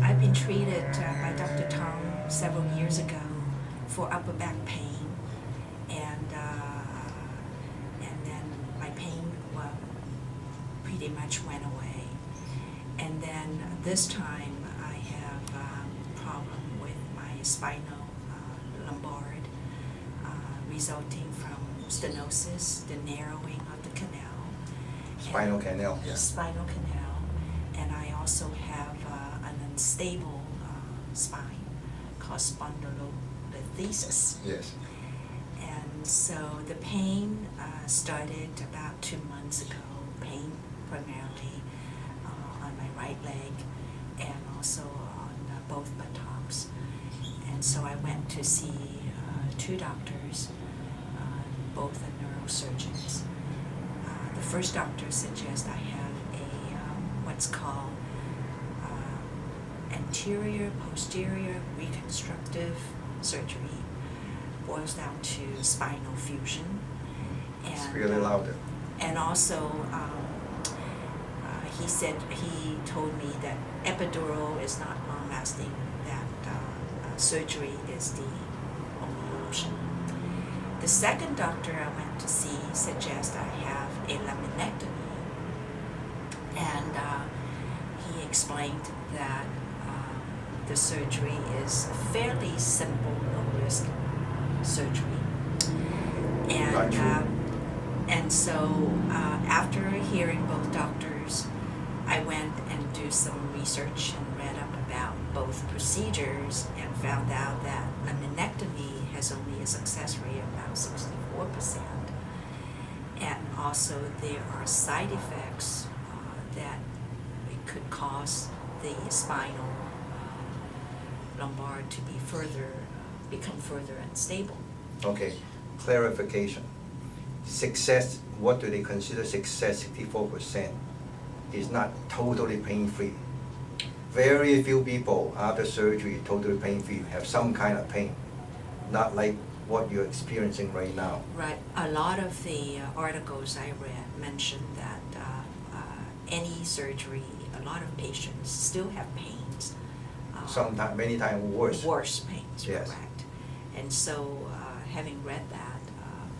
I've been treated by Dr. Tong several years ago for upper back pain, and then my pain pretty much went away. And then this time I have a problem with my spinal lumbard, resulting from stenosis, the narrowing of the canal. Spinal canal, yeah. Spinal canal, and I also have an unstable spine called spondylolisthesis. Yes. And so the pain started about 2 months ago, pain primarily on my right leg and also on both buttocks. And so I went to see 2 doctors, both are neurosurgeons. The first doctor suggests I have a what's called anterior posterior reconstructive surgery, boils down to spinal fusion. And, It's really loud. And also, he told me that epidural is not long-lasting, that surgery is the only option. The second doctor I went to see suggests I have a laminectomy, and he explained that the surgery is a fairly simple, low-risk surgery. And so after hearing both doctors, I went and do some research and read up about both procedures and found out that laminectomy has only a success rate of about 64%. And also there are side effects that it could cause the spinal lumbar to be become further unstable. Okay, clarification. Success, what do they consider success? 64% is not totally pain-free. Very few people after surgery totally pain-free have some kind of pain, not like what you're experiencing right now. Right. A lot of the articles I read mentioned that any surgery, a lot of patients still have pains. Sometimes, many times worse. Worse pains, yes. Correct. And so, having read that,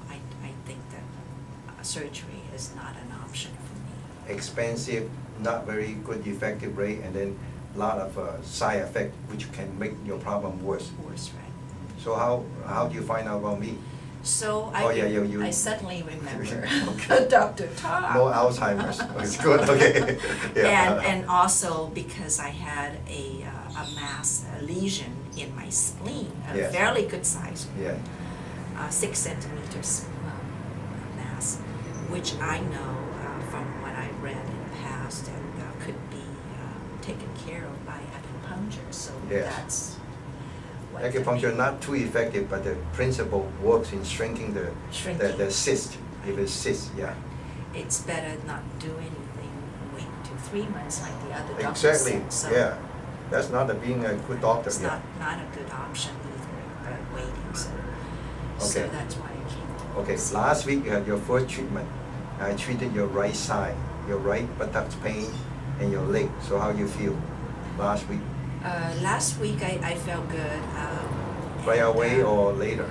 I think that surgery is not an option for me. Expensive, not very good effective rate, and then a lot of side effect which can make your problem worse. Worse, right. So how do you find out about me? So you I suddenly remember Okay. Dr. Tong. No Alzheimer's. It's good. Okay. Yeah. And also because I had a mass, a lesion in my spleen, a Yes. fairly good size, Yeah. 6 centimeters mass, which I know from what I read in the past and could be taken care of by acupuncture. So Yes. that's what Acupuncture not too effective, but the principle works in shrinking the cyst. If it's cyst, yeah. It's better not do anything, wait 2-3 months like the other doctors Exactly. said. So Yeah. That's not being a good doctor. it's Yeah. not a good option either, waiting. So Okay. that's why I came. Okay. Last week you had your first treatment. I treated your right side, your right buttocks pain, and your leg. So how you feel last week? Last week I felt good. Right and, away or later?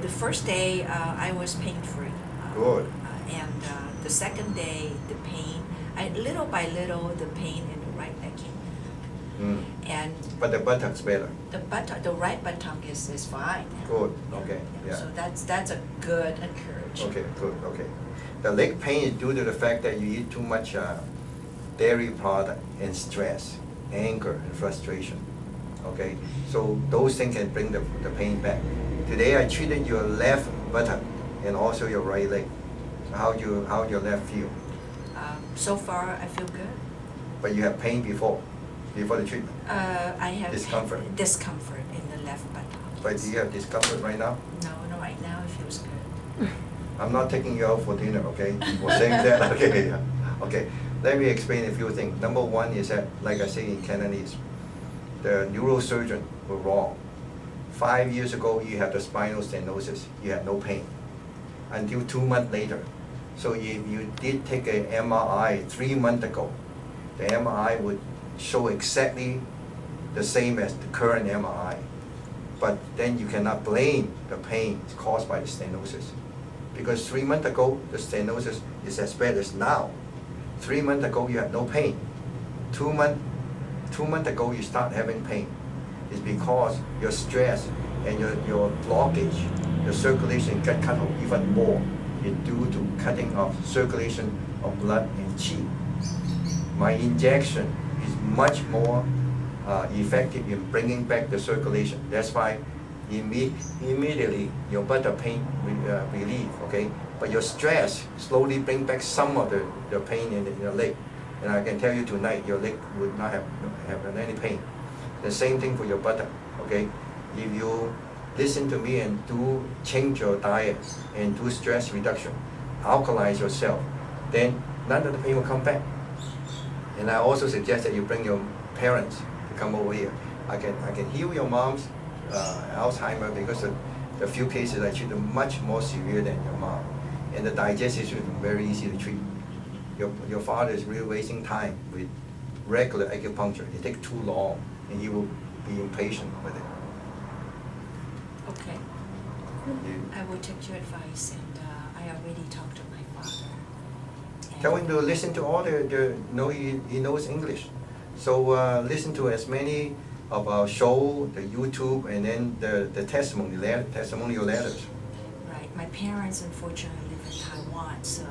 The first day I was pain-free. Good. And the second day, the pain, little by little, the pain in the right leg came in. And But the buttocks better. the right buttock is fine. Good. Okay. Yeah. So that's a good encouragement. Okay, good, okay. The leg pain is due to the fact that you eat too much dairy product and stress, anger and frustration. Okay, so those things can bring the pain back. Today I treated your left buttock and also your right leg. So how your left feel? So far I feel good. But you have pain before the treatment. I have Discomfort. discomfort in the left buttock. But do you have discomfort right now? No, right now it feels good. I'm not taking you out for dinner, okay? We're saying that, okay? Okay, let me explain a few things. Number one is that, like I say in Cantonese, the neurosurgeon were wrong. 5 years ago, you had the spinal stenosis. You had no pain until 2 months later. So if you did take an MRI 3 months ago, the MRI would show exactly the same as the current MRI. But then you cannot blame the pain caused by the stenosis. Because 3 months ago, the stenosis is as bad as now. 3 months ago, you had no pain. 2 months ago, you start having pain. It's because your stress and your blockage, your circulation get cut off even more. It's due to cutting off circulation of blood and qi. My injection is much more effective in bringing back the circulation. That's why immediately your buttock pain relief, okay? But your stress slowly bring back some of the pain in your leg. And I can tell you tonight, your leg would not have any pain. The same thing for your buttock, okay? If you listen to me and change your diet and do stress reduction, alkalize yourself, then none of the pain will come back. And I also suggest that you bring your parents to come over here. I can heal your mom's Alzheimer because the few cases I treat are much more severe than your mom. And the digestive system is very easy to treat. Your father is really wasting time with regular acupuncture. It takes too long and he will be impatient with it. Okay. I will take your advice, and I already talked to my father. Tell him to listen to all he knows English. So listen to as many of our show, the YouTube, and then the testimonial letters. Right. My parents unfortunately live in Taiwan, so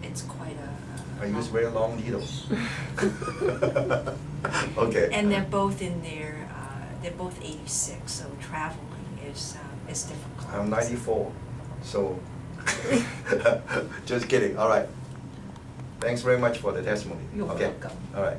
it's quite a I use very long needles. Okay. And they're both they're both 86, so traveling is difficult. I'm 94, so just kidding. All right. Thanks very much for the testimony. You're okay. welcome. All right.